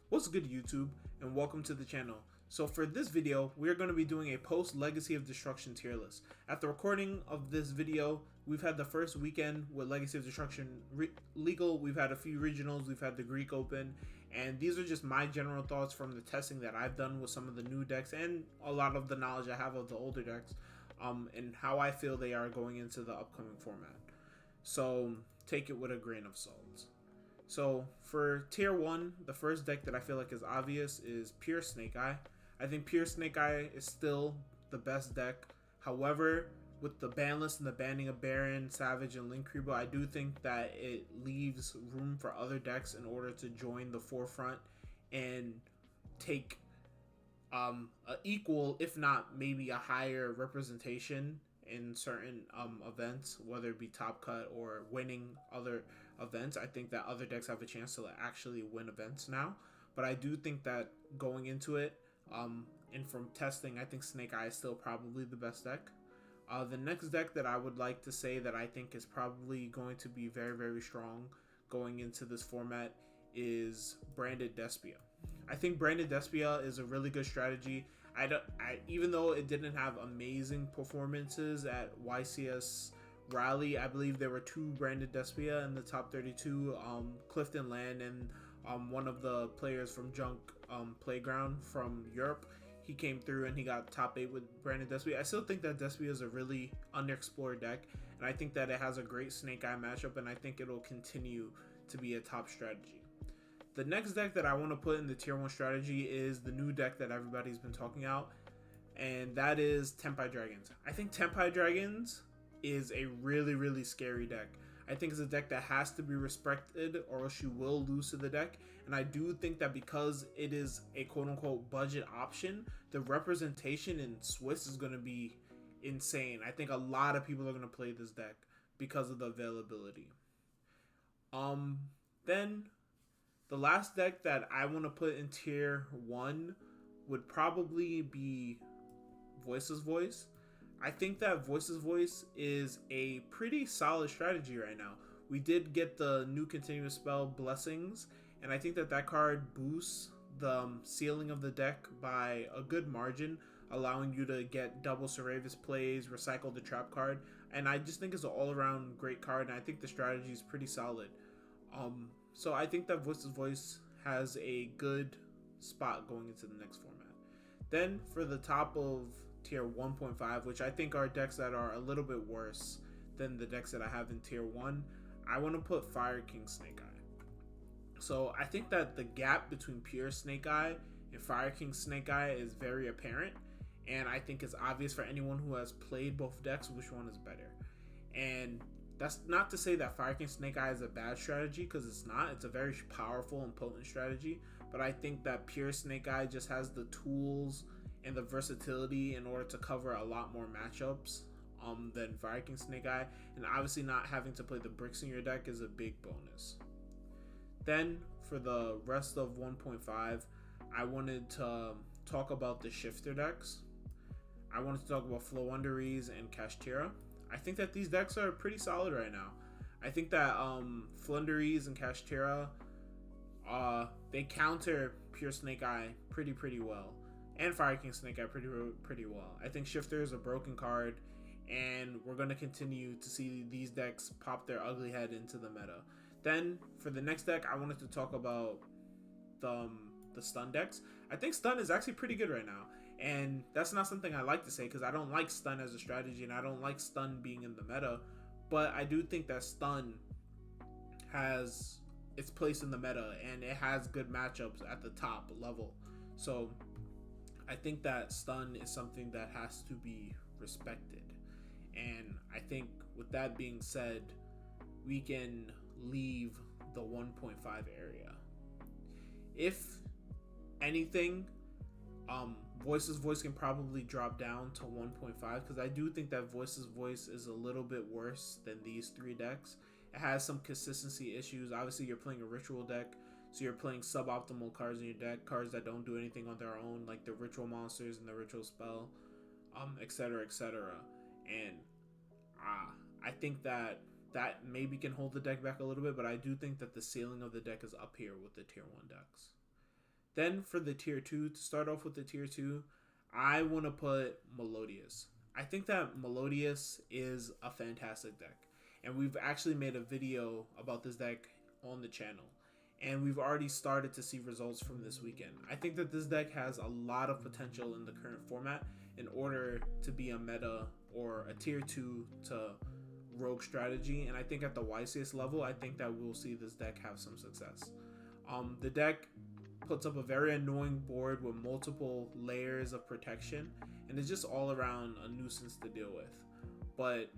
What's good, YouTube, and welcome to the channel. So for this video, we're going to be doing a post Legacy of Destruction tier list. At the recording of this video, we've had the first weekend with Legacy of Destruction legal, we've had a few regionals, we've had the Greek Open, and these are just my general thoughts from the testing that I've done with some of the new decks and a lot of the knowledge I have of the older decks, and how I feel they are going into the upcoming format. So take it with a grain of salt. So for tier 1, the first deck that I feel like is obvious is Pure Snake Eye. I think Pure Snake Eye is still the best deck. However, with the ban list and the banning of Baron, Savage, and Linkuriboh, I do think that it leaves room for other decks in order to join the forefront and take a equal, if not maybe a higher representation in certain events, whether it be top cut or winning other events. I think that other decks have a chance to actually win events now, but I do think that going into it, and from testing, I think Snake Eye is still probably the best deck. The next deck that I would like to say that I think is probably going to be very, very strong going into this format is Branded Despia. I think Branded Despia is a really good strategy. Even though it didn't have amazing performances at YCS Rally, I believe there were 2 Branded Despia in the top 32. Clifton Land and one of the players from Junk Playground from Europe. He came through and he got top 8 with Branded Despia. I still think that Despia is a really underexplored deck, and I think that it has a great Snake Eye matchup, and I think it'll continue to be a top strategy. The next deck that I want to put in the tier 1 strategy is the new deck that everybody's been talking about, and that is Tenpai Dragons. I think Tenpai Dragons is a really, really scary deck. I think it's a deck that has to be respected or else you will lose to the deck, and I do think that because it is a quote-unquote budget option, the representation in Swiss is going to be insane. I think a lot of people are going to play this deck because of the availability. Then the last deck that I want to put in tier 1 would probably be Voice's Voice. I think that Voice's Voice is a pretty solid strategy right now. We did get the new continuous spell Blessings, and I think that that card boosts the ceiling of the deck by a good margin, allowing you to get double Seravis plays, recycle the trap card, and I just think it's an all-around great card, and I think the strategy is pretty solid. So I think that Voice's Voice has a good spot going into the next format. Then for the top of tier 1.5, which I think are decks that are a little bit worse than the decks that I have in tier 1, I want to put Fire King Snake Eye. So I think that the gap between Pure Snake Eye and Fire King Snake Eye is very apparent, and I think it's obvious for anyone who has played both decks which one is better. And that's not to say that Fire King Snake Eye is a bad strategy, because it's not. It's a very powerful and potent strategy, but I think that Pure Snake Eye just has the tools and the versatility in order to cover a lot more matchups than Fire King Snake Eye, and obviously not having to play the bricks in your deck is a big bonus. Then for the rest of 1.5, I wanted to talk about the shifter decks. I wanted to talk about Floowandereeze and Kashtira. I think that these decks are pretty solid right now. I think that Floowandereeze and Kashtira, they counter Pure Snake Eye pretty well, and Fire King Snake Eye pretty well. I think Shifter is a broken card, and we're going to continue to see these decks pop their ugly head into the meta. Then for the next deck, I wanted to talk about the stun decks. I think stun is actually pretty good right now, and that's not something I like to say because I don't like stun as a strategy and I don't like stun being in the meta, but I do think that stun has its place in the meta and it has good matchups at the top level. So I think that stun is something that has to be respected, and I think with that being said, we can leave the 1.5 area. If anything, Voice's Voice can probably drop down to 1.5 because I do think that Voice's Voice is a little bit worse than these 3 decks. It has some consistency issues. Obviously, you're playing a ritual deck, so you're playing suboptimal cards in your deck, cards that don't do anything on their own, like the ritual monsters and the ritual spell, etc, etc. And I think that maybe can hold the deck back a little bit, but I do think that the ceiling of the deck is up here with the tier 1 decks. Then for the tier 2, to start off with the tier 2, I want to put Melodious. I think that Melodious is a fantastic deck. And we've actually made a video about this deck on the channel. And we've already started to see results from this weekend. I think that this deck has a lot of potential in the current format in order to be a meta or a tier 2 to rogue strategy. And I think at the YCS level, I think that we'll see this deck have some success. The deck puts up a very annoying board with multiple layers of protection, and it's just all around a nuisance to deal with. But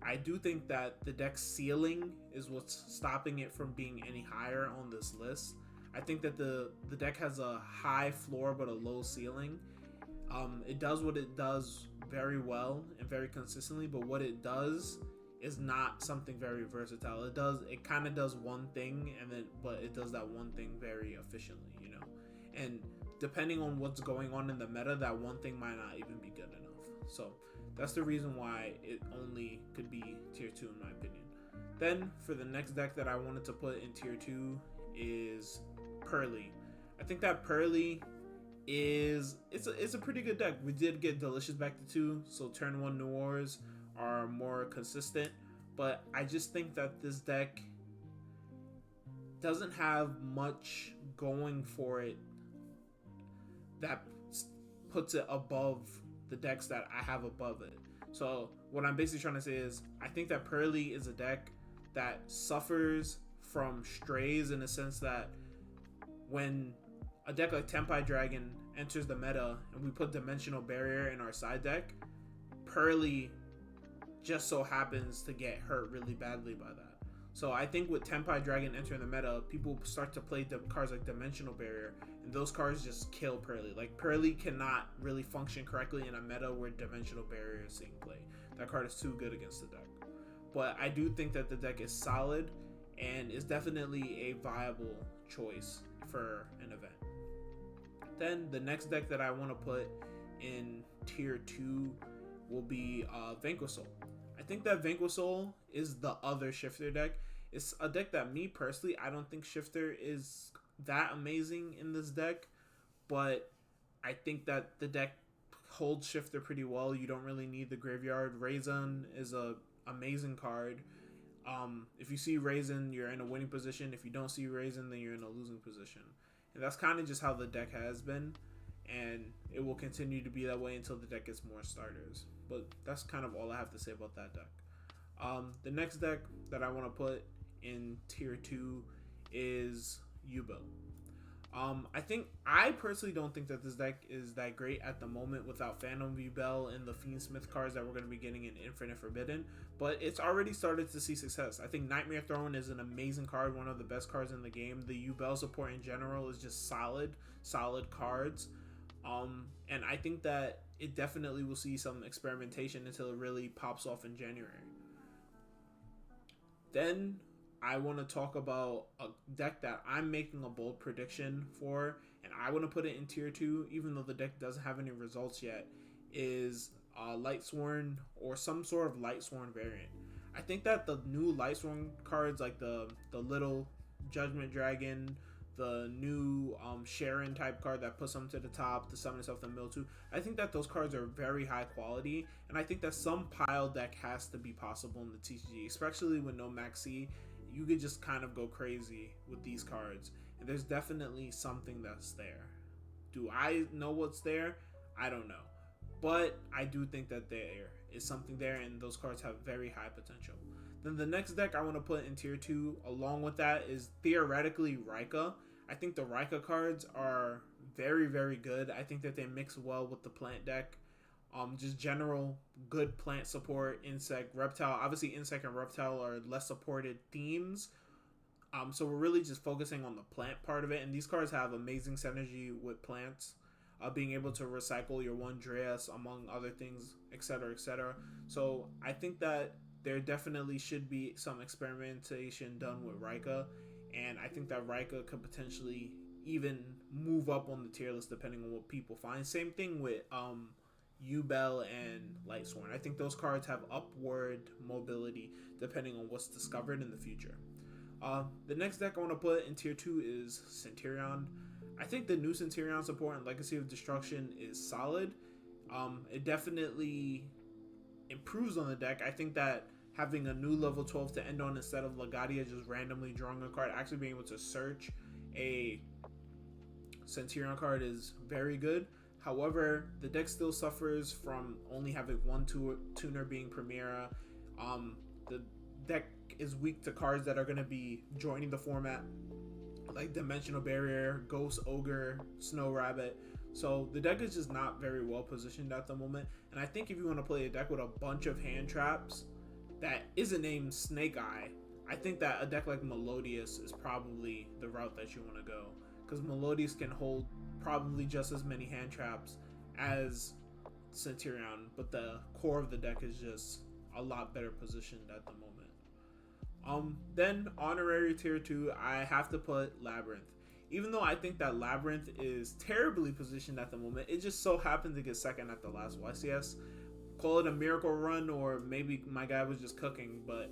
I do think that the deck's ceiling is what's stopping it from being any higher on this list. I think that the deck has a high floor but a low ceiling. It does what it does very well and very consistently, but what it does is not something very versatile. It kind of does one thing, but it does that one thing very efficiently, you know. And depending on what's going on in the meta, that one thing might not even be good enough. So that's the reason why it only could be tier 2 in my opinion. Then for the next deck that I wanted to put in tier 2 is Pearly. I think that Pearly it's a pretty good deck. We did get Delicious back to 2, so turn 1 Noirs are more consistent, but I just think that this deck doesn't have much going for it that puts it above the decks that I have above it. So what I'm basically trying to say is I think that Pearly is a deck that suffers from strays in the sense that when a deck like Tenpai Dragon enters the meta and we put Dimensional Barrier in our side deck, Pearly just so happens to get hurt really badly by that. So I think with Tenpai Dragon entering the meta, people start to play cards like Dimensional Barrier, and those cards just kill Pearly. Like, Pearly cannot really function correctly in a meta where Dimensional Barrier is seeing play. That card is too good against the deck. But I do think that the deck is solid and is definitely a viable choice for an event. Then the next deck that I want to put in tier 2 will be Vanquisol. I think that Vanquisol is the other Shifter deck. It's a deck that me personally, I don't think Shifter is that amazing in this deck, but I think that the deck holds Shifter pretty well. You don't really need the graveyard. Raisin is a amazing card. If you see Raisin, you're in a winning position. If you don't see Raisin, then you're in a losing position. And that's kind of just how the deck has been, and it will continue to be that way until the deck gets more starters. But that's kind of all I have to say about that deck. The next deck that I want to put in tier 2 is Yugioh. I personally don't think that this deck is that great at the moment without Phantom Yubel and the Fiendsmith cards that we're going to be getting in Infinite Forbidden, but it's already started to see success. I think Nightmare Throne is an amazing card, one of the best cards in the game. The Yubel support in general is just solid cards. And I think that it definitely will see some experimentation until it really pops off in January. Then I want to talk about a deck that I'm making a bold prediction for, and I want to put it in tier 2, even though the deck doesn't have any results yet, is Lightsworn or some sort of Lightsworn variant. I think that the new Lightsworn cards, like the little Judgment Dragon, the new Sharon type card that puts them to the top, the summon itself to mill too, I think that those cards are very high quality, and I think that some pile deck has to be possible in the TCG, especially with no Maxi. You could just kind of go crazy with these cards, and there's definitely something that's there. Do I know what's there? I don't know, but I do think that there is something there, and those cards have very high potential. Then the next deck I want to put in tier 2 along with that is theoretically Rika. I think the Rika cards are very, very good. I think that they mix well with the plant deck. Just general good plant support, insect, reptile. Obviously, insect and reptile are less supported themes. So we're really just focusing on the plant part of it. And these cards have amazing synergy with plants. Being able to recycle your one Dreas, among other things, etc., etc. So I think that there definitely should be some experimentation done with Rika. And I think that Rika could potentially even move up on the tier list depending on what people find. Same thing with Yubel and Lightsworn. I think those cards have upward mobility depending on what's discovered in the future. The next deck I want to put in tier 2 is Centurion. I think the new Centurion support and Legacy of Destruction is solid. It definitely improves on the deck. I think that having a new level 12 to end on instead of Legadia just randomly drawing a card, actually being able to search a Centurion card is very good. However, the deck still suffers from only having one tuner being Primera. The deck is weak to cards that are going to be joining the format, like Dimensional Barrier, Ghost Ogre, Snow Rabbit. So the deck is just not very well positioned at the moment. And I think if you want to play a deck with a bunch of hand traps that isn't named Snake Eye, I think that a deck like Melodious is probably the route that you want to go. Because Melodious can hold probably just as many hand traps as Centurion, but the core of the deck is just a lot better positioned at the moment. Then honorary tier 2, I have to put Labyrinth. Even though I think that Labyrinth is terribly positioned at the moment, it just so happened to get second at the last YCS. Call it a miracle run, or maybe my guy was just cooking, but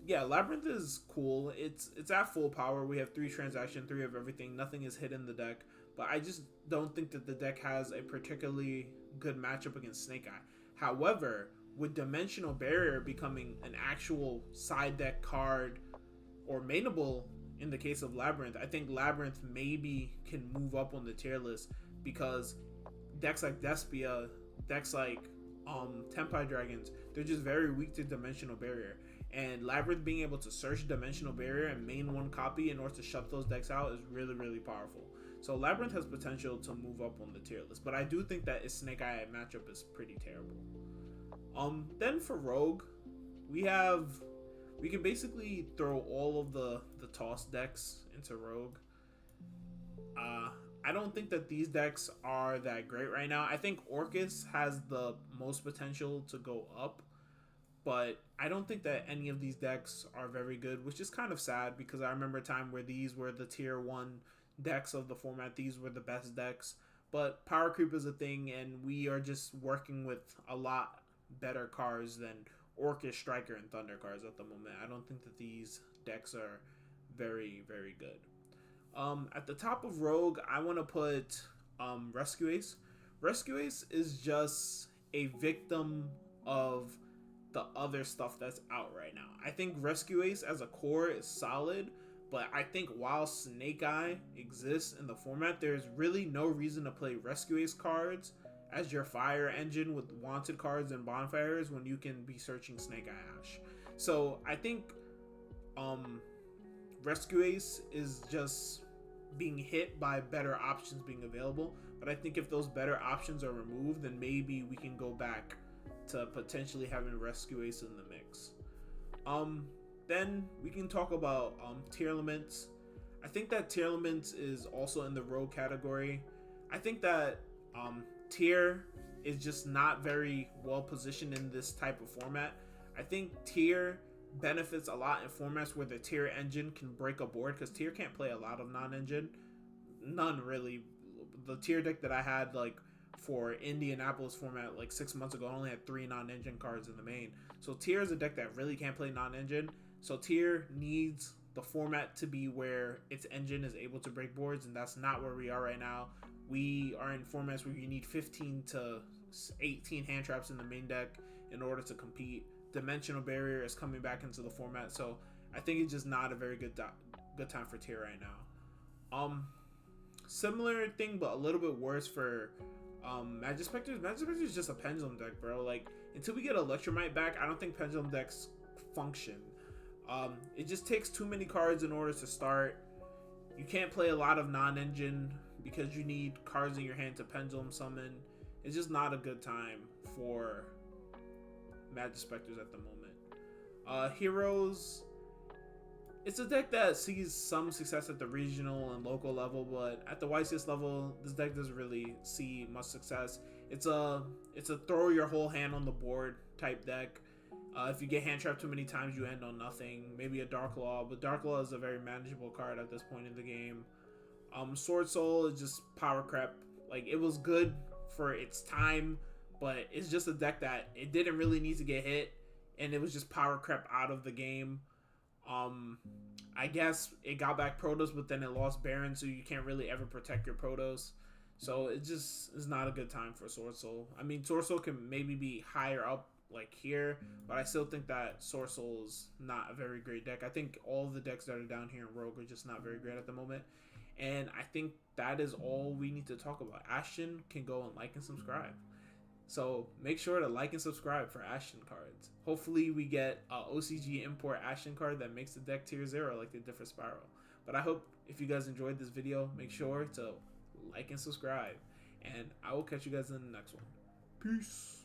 yeah, Labyrinth is cool. It's at full power. We have 3 transaction, 3 of everything. Nothing is hidden in the deck, but I just don't think that the deck has a particularly good matchup against Snake Eye. However, with Dimensional Barrier becoming an actual side deck card or mainable in the case of Labyrinth, I think Labyrinth maybe can move up on the tier list, because decks like Despia, decks like Tempai Dragons, they're just very weak to Dimensional Barrier. And Labyrinth being able to search Dimensional Barrier and main one copy in order to shut those decks out is really, really powerful. So Labyrinth has potential to move up on the tier list, but I do think that its Snake Eye matchup is pretty terrible. Then for Rogue, we can basically throw all of the toss decks into Rogue. I don't think that these decks are that great right now. I think Orcus has the most potential to go up, but I don't think that any of these decks are very good, which is kind of sad, because I remember a time where these were the tier 1 decks of the format. These were the best decks, but power creep is a thing, and we are just working with a lot better cards than Orcus, Striker, and Thunder cards at the moment. I don't think that these decks are very, very good. At the top of Rogue, I want to put Rescue Ace. Rescue Ace is just a victim of the other stuff that's out right now. I think Rescue Ace as a core is solid, but I think while Snake Eye exists in the format, there's really no reason to play Rescue Ace cards as your fire engine with wanted cards and bonfires when you can be searching Snake Eye Ash. So I think Rescue Ace is just being hit by better options being available, but I think if those better options are removed, then maybe we can go back to potentially having Rescue Ace in the mix. Then we can talk about Tierlist. I think that Tierlist is also in the Rogue category. I think that Tier is just not very well positioned in this type of format. I think Tier benefits a lot in formats where the Tier engine can break a board, because Tier can't play a lot of non-engine. None, really. The Tier deck that I had, like, for Indianapolis format, like 6 months ago, I only had 3 non-engine cards in the main. So Tier is a deck that really can't play non-engine. So Tier needs the format to be where its engine is able to break boards, and that's not where we are right now. We are in formats where you need 15 to 18 hand traps in the main deck in order to compete. Dimensional Barrier is coming back into the format, so I think it's just not a very good time for Tier right now. Similar thing, but a little bit worse for Magic Specters. Magic Specters is just a pendulum deck, bro. Like, until we get Electromite back, I don't think pendulum decks function. It just takes too many cards in order to start. You can't play a lot of non-engine because you need cards in your hand to pendulum summon. It's just not a good time for Magic Specters at the moment. Heroes, it's a deck that sees some success at the regional and local level, but at the YCS level, this deck doesn't really see much success. It's a throw your whole hand on the board type deck. If you get hand trapped too many times, you end on nothing. Maybe a Dark Law, but Dark Law is a very manageable card at this point in the game. Sword Soul is just power crap. Like, it was good for its time, but it's just a deck that it didn't really need to get hit, and it was just power crap out of the game. I guess it got back Protos, but then it lost Baron, so you can't really ever protect your Protos. So it just is not a good time for Sword Soul. I mean, Sword Soul can maybe be higher up, like here, but I still think that Sword Soul is not a very great deck. I think all of the decks that are down here in Rogue are just not very great at the moment. And I think that is all we need to talk about. Ashton can go and like and subscribe. So make sure to like and subscribe for Ashton cards. Hopefully we get a OCG import Ashton card that makes the deck tier 0 like the different Spiral. But I hope if you guys enjoyed this video, make sure to like and subscribe. And I will catch you guys in the next one. Peace.